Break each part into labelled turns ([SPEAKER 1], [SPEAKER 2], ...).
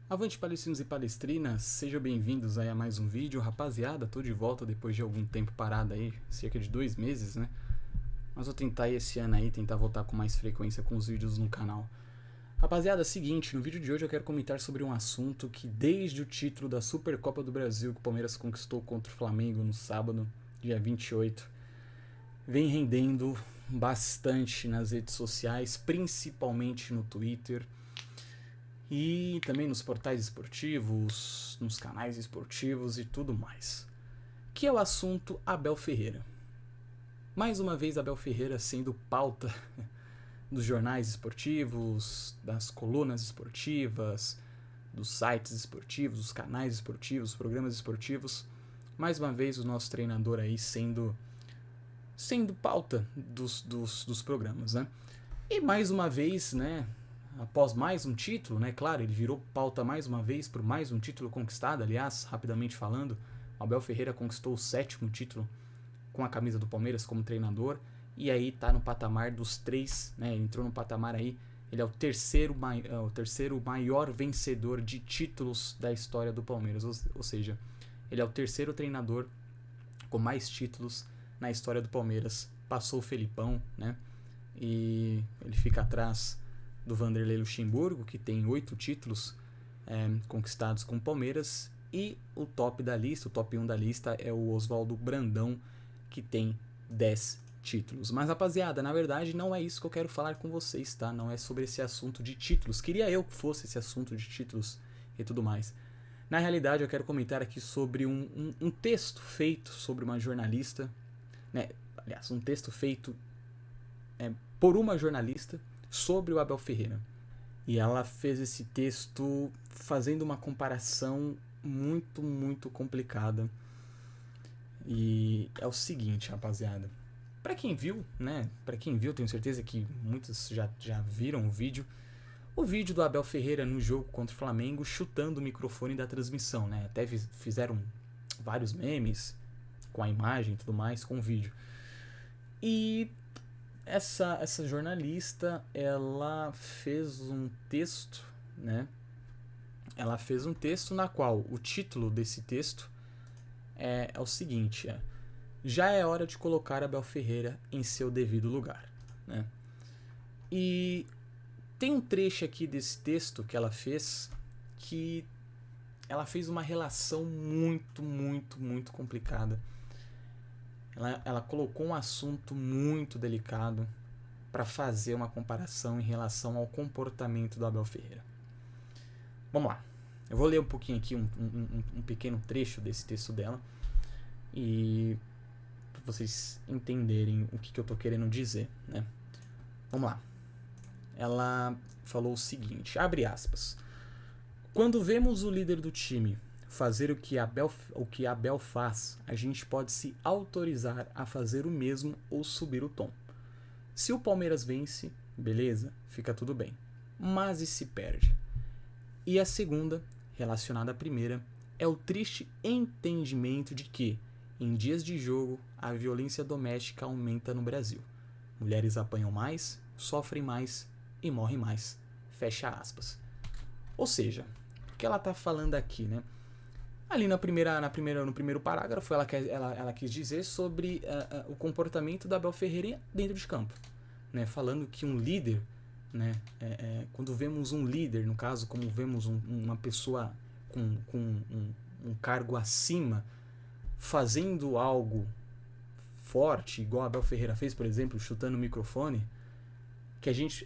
[SPEAKER 1] Avante palestinos e palestrinas, sejam bem-vindos aí a mais um vídeo. Rapaziada, tô de volta depois de algum tempo parado aí, cerca de 2 meses, né? Mas vou tentar esse ano aí, tentar voltar com mais frequência com os vídeos no canal. Rapaziada, seguinte, no vídeo de hoje eu quero comentar sobre um assunto que desde o título da Supercopa do Brasil que o Palmeiras conquistou contra o Flamengo no sábado, dia 28, vem rendendo bastante nas redes sociais, principalmente no Twitter, e também nos portais esportivos, nos canais esportivos e tudo mais. Que é o assunto Abel Ferreira. Mais uma vez Abel Ferreira sendo pauta dos jornais esportivos, das colunas esportivas, dos sites esportivos, dos canais esportivos, dos programas esportivos. Mais uma vez o nosso treinador aí sendo pauta dos programas, né? E mais uma vez, né, após mais um título, né, claro, ele virou pauta mais uma vez por mais um título conquistado. Aliás, rapidamente falando, Abel Ferreira conquistou o 7º título com a camisa do Palmeiras como treinador, e aí tá no patamar dos 3, né, entrou no patamar aí, ele é o terceiro maior vencedor de títulos da história do Palmeiras, ou seja, ele é o terceiro treinador com mais títulos na história do Palmeiras. Passou o Felipão, né, e ele fica atrás do Vanderlei Luxemburgo, que tem 8 títulos conquistados com o Palmeiras, e o top da lista, o top 1 da lista é o Oswaldo Brandão, que tem 10 títulos. Mas, rapaziada, na verdade não é isso que eu quero falar com vocês, tá? Não é sobre esse assunto de títulos. Queria eu que fosse esse assunto de títulos e tudo mais. Na realidade, eu quero comentar aqui sobre um texto feito sobre uma jornalista, né? Aliás, um texto feito por uma jornalista sobre o Abel Ferreira. E ela fez esse texto fazendo uma comparação muito complicada. E é o seguinte, rapaziada. Pra quem viu, né? Pra quem viu, tenho certeza que muitos já viram o vídeo. O vídeo do Abel Ferreira no jogo contra o Flamengo chutando o microfone da transmissão, né? Até fizeram vários memes com a imagem e tudo mais, com o vídeo. E essa jornalista, ela fez um texto, né? Ela fez um texto na qual o título desse texto é o seguinte: já é hora de colocar Abel Ferreira em seu devido lugar, né? E tem um trecho aqui desse texto que ela fez que ela fez uma relação muito complicada. Ela colocou um assunto muito delicado para fazer uma comparação em relação ao comportamento do Abel Ferreira. Vamos lá. Eu vou ler um pouquinho aqui, um pequeno trecho desse texto dela, e para vocês entenderem o que eu tô querendo dizer, né? Vamos lá. Ela falou o seguinte, abre aspas: quando vemos o líder do time fazer o que Abel faz, a gente pode se autorizar a fazer o mesmo ou subir o tom. Se o Palmeiras vence, beleza, fica tudo bem. Mas e se perde? E a segunda, relacionada à primeira, é o triste entendimento de que, em dias de jogo, a violência doméstica aumenta no Brasil. Mulheres apanham mais, sofrem mais e morrem mais. Fecha aspas. Ou seja, o que ela está falando aqui, né? Ali no primeiro parágrafo, ela quis dizer sobre o comportamento da Abel Ferreira dentro de campo, né? Falando que um líder, né? Quando vemos um líder, no caso, como vemos uma pessoa com um cargo acima, fazendo algo forte, igual a Abel Ferreira fez, por exemplo, chutando o microfone,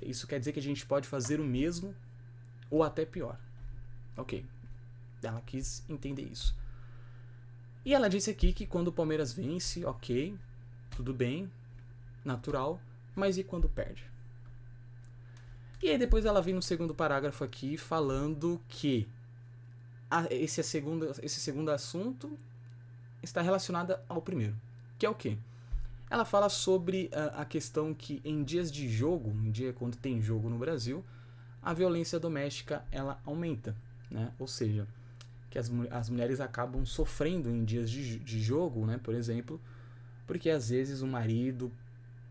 [SPEAKER 1] isso quer dizer que a gente pode fazer o mesmo ou até pior. Ok. Ela quis entender isso. E ela disse aqui que quando o Palmeiras vence, ok, tudo bem, natural, mas e quando perde? E aí depois ela vem no segundo parágrafo aqui falando que esse segundo assunto está relacionado ao primeiro, que é o quê? Ela fala sobre a questão que em dias de jogo, quando tem jogo no Brasil, a violência doméstica ela aumenta, né? Ou seja, que as mulheres acabam sofrendo em dias de jogo, né? Por exemplo, porque às vezes o marido,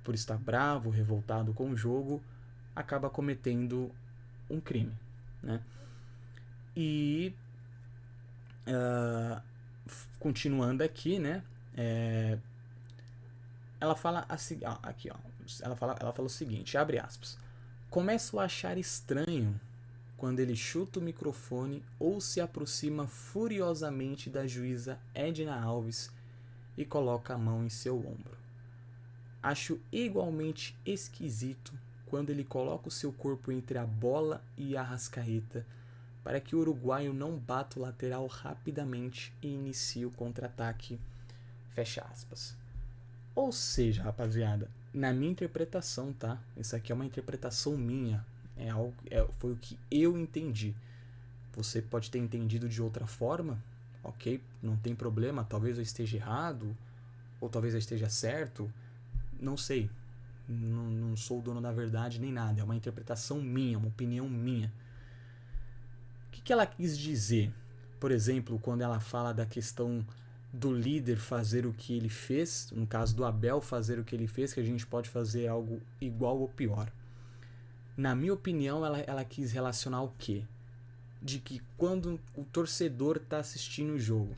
[SPEAKER 1] por estar bravo, revoltado com o jogo, acaba cometendo um crime, né? E continuando aqui, né? Ela fala assim, aqui, ó. Ela fala o seguinte, abre aspas. Começo a achar estranho quando ele chuta o microfone ou se aproxima furiosamente da juíza Edna Alves e coloca a mão em seu ombro. Acho igualmente esquisito quando ele coloca o seu corpo entre a bola e a Arrascaeta para que o uruguaio não bata o lateral rapidamente e inicie o contra-ataque. Fecha aspas. Ou seja, rapaziada, na minha interpretação, tá? Isso aqui é uma interpretação minha. Foi o que eu entendi. Você pode ter entendido de outra forma, ok? Não tem problema. Talvez eu esteja errado, ou talvez eu esteja certo. Não sei. Não sou o dono da verdade nem nada. É uma interpretação minha, uma opinião minha. O que ela quis dizer? Por exemplo, quando ela fala da questão do líder fazer o que ele fez, no caso do Abel fazer o que ele fez, que a gente pode fazer algo igual ou pior. Na minha opinião, ela quis relacionar o quê? De que quando o torcedor está assistindo o jogo,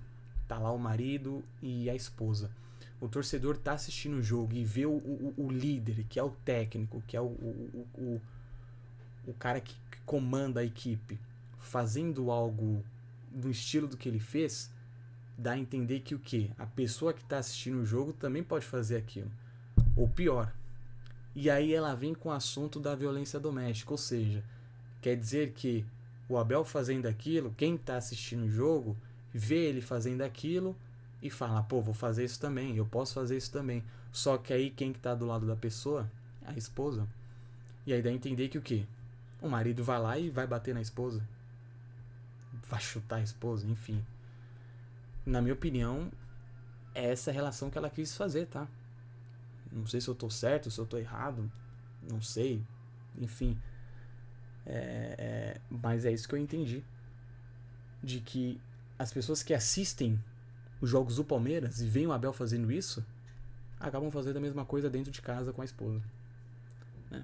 [SPEAKER 1] tá lá o marido e a esposa, o torcedor está assistindo o jogo e vê o líder, que é o técnico, que é o cara que comanda a equipe, fazendo algo do estilo do que ele fez, dá a entender que o quê? A pessoa que está assistindo o jogo também pode fazer aquilo. Ou pior. E aí ela vem com o assunto da violência doméstica. Ou seja, quer dizer que o Abel fazendo aquilo, quem está assistindo o jogo, vê ele fazendo aquilo e fala, pô, vou fazer isso também, eu posso fazer isso também. Só que aí quem que está do lado da pessoa? A esposa. E aí dá a entender que o quê? O marido vai lá e vai bater na esposa. Vai chutar a esposa, enfim. Na minha opinião, é essa a relação que ela quis fazer, tá? Não sei se eu tô certo, se eu tô errado, não sei, enfim. Mas é isso que eu entendi. De que as pessoas que assistem os jogos do Palmeiras e veem o Abel fazendo isso, acabam fazendo a mesma coisa dentro de casa com a esposa. Né?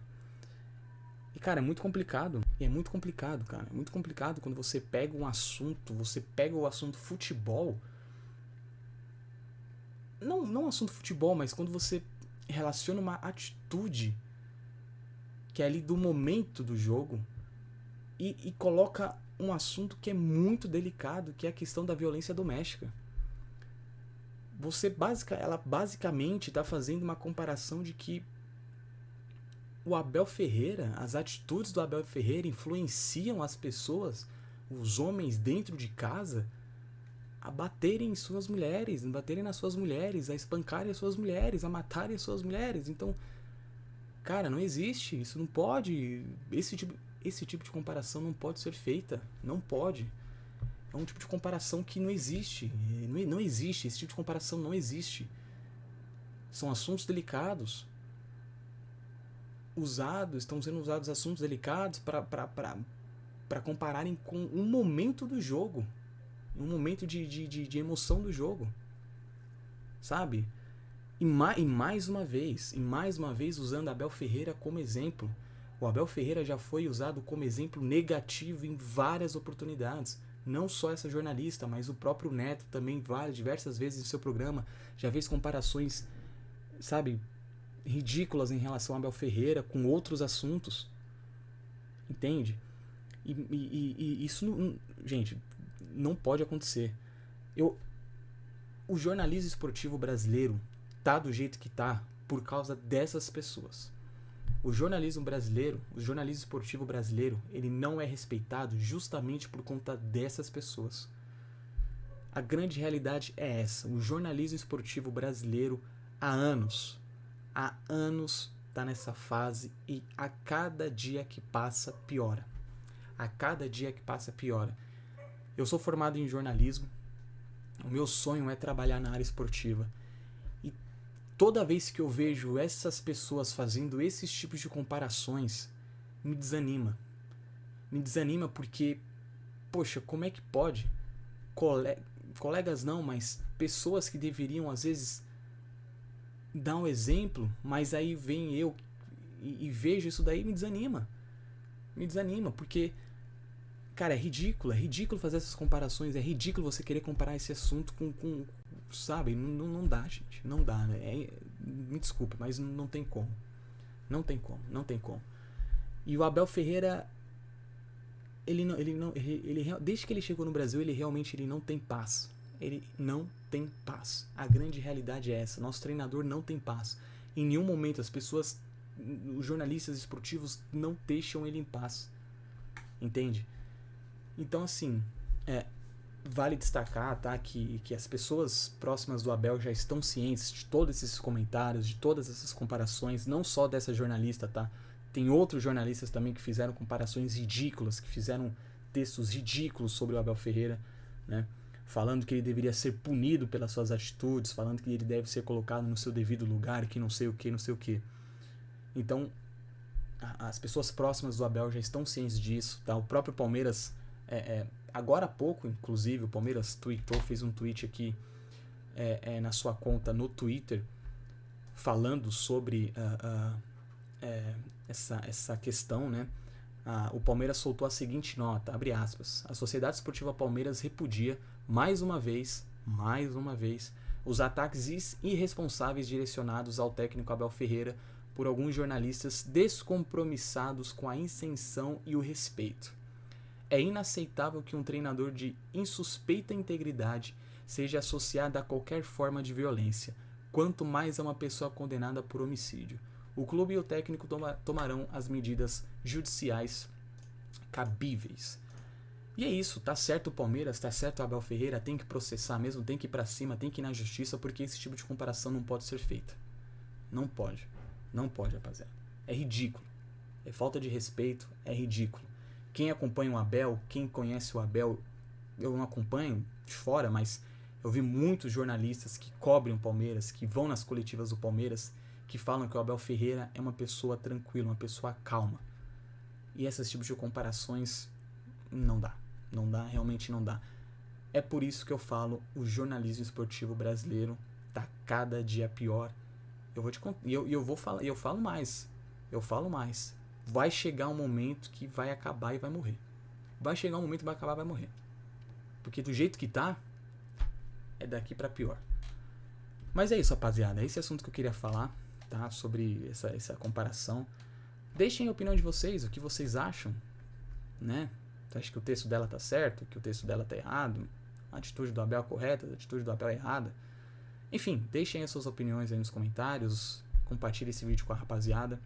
[SPEAKER 1] E, cara, é muito complicado. E é muito complicado, cara. É muito complicado quando você pega um assunto, você pega o assunto futebol. Não assunto futebol, mas quando você relaciona uma atitude que é ali do momento do jogo e coloca um assunto que é muito delicado, que é a questão da violência doméstica. Ela basicamente está fazendo uma comparação de que o Abel Ferreira, as atitudes do Abel Ferreira influenciam as pessoas, os homens dentro de casa, a baterem em suas mulheres, a baterem nas suas mulheres, a espancarem as suas mulheres, a matarem as suas mulheres. Então, cara, não existe, isso não pode, esse tipo de comparação não pode ser feita, não pode. É um tipo de comparação que não existe, não existe, esse tipo de comparação não existe. São assuntos delicados. Estão sendo usados assuntos delicados para compararem com um momento do jogo, um momento de emoção do jogo, sabe? E mais uma vez usando Abel Ferreira como exemplo. O Abel Ferreira já foi usado como exemplo negativo em várias oportunidades. Não só essa jornalista, mas o próprio Neto também diversas vezes em seu programa já fez comparações, sabe, ridículas em relação a Abel Ferreira com outros assuntos. Entende? E isso, gente, não pode acontecer. O jornalismo esportivo brasileiro tá do jeito que tá por causa dessas pessoas. O jornalismo esportivo brasileiro, ele não é respeitado justamente por conta dessas pessoas. A grande realidade é essa. O jornalismo esportivo brasileiro há anos tá nessa fase e a cada dia que passa piora. A cada dia que passa piora. Eu sou formado em jornalismo. O meu sonho é trabalhar na área esportiva. E toda vez que eu vejo essas pessoas fazendo esses tipos de comparações, me desanima. Me desanima porque, poxa, como é que pode? Colegas não, mas pessoas que deveriam às vezes dar um exemplo, mas aí vem eu e vejo isso daí, me desanima. Me desanima, porque, Cara, é ridículo fazer essas comparações, é ridículo você querer comparar esse assunto com sabe, não dá, gente, não dá, né? Me desculpa, mas não tem como. Não tem como. E o Abel Ferreira, desde que ele chegou no Brasil, ele realmente não tem paz. Ele não tem paz. A grande realidade é essa. Nosso treinador não tem paz. Em nenhum momento as pessoas, os jornalistas esportivos não deixam ele em paz. Entende? Então, assim, vale destacar, tá, que as pessoas próximas do Abel já estão cientes de todos esses comentários, de todas essas comparações, não só dessa jornalista, tá? Tem outros jornalistas também que fizeram comparações ridículas, que fizeram textos ridículos sobre o Abel Ferreira, né? Falando que ele deveria ser punido pelas suas atitudes, falando que ele deve ser colocado no seu devido lugar, que não sei o que. Então, as pessoas próximas do Abel já estão cientes disso, tá? O próprio Palmeiras, agora há pouco, inclusive, o Palmeiras fez um tweet aqui na sua conta no Twitter, falando sobre essa questão, né? O Palmeiras soltou a seguinte nota, abre aspas: a Sociedade Esportiva Palmeiras repudia, mais uma vez, os ataques irresponsáveis direcionados ao técnico Abel Ferreira por alguns jornalistas descompromissados com a isenção e o respeito. É inaceitável que um treinador de insuspeita integridade seja associado a qualquer forma de violência, quanto mais a uma pessoa condenada por homicídio. O clube e o técnico tomarão as medidas judiciais cabíveis. E é isso, tá certo o Palmeiras, tá certo o Abel Ferreira, tem que processar mesmo, tem que ir pra cima, tem que ir na justiça, porque esse tipo de comparação não pode ser feita. Não pode, rapaziada. É ridículo, é falta de respeito, é ridículo. Quem acompanha o Abel, quem conhece o Abel, eu não acompanho de fora, mas eu vi muitos jornalistas que cobrem o Palmeiras, que vão nas coletivas do Palmeiras, que falam que o Abel Ferreira é uma pessoa tranquila, uma pessoa calma. E esses tipos de comparações não dá, realmente não dá. É por isso que eu falo, o jornalismo esportivo brasileiro tá cada dia pior. Eu vou te contar, eu falo mais. Vai chegar um momento que vai acabar e vai morrer. Porque do jeito que tá, é daqui pra pior. Mas é isso, rapaziada. É esse assunto que eu queria falar, tá? Sobre essa comparação. Deixem a opinião de vocês, o que vocês acham, né? Você acha que o texto dela tá certo, que o texto dela tá errado? A atitude do Abel é correta, a atitude do Abel é errada? Enfim, deixem as suas opiniões aí nos comentários, compartilhe esse vídeo com a rapaziada.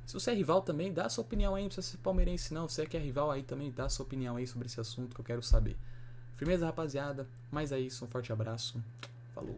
[SPEAKER 1] Se você é rival também, dá a sua opinião aí, não precisa ser palmeirense não, se você que é rival aí também, dá a sua opinião aí sobre esse assunto que eu quero saber. Firmeza, rapaziada, mas é isso, um forte abraço, falou.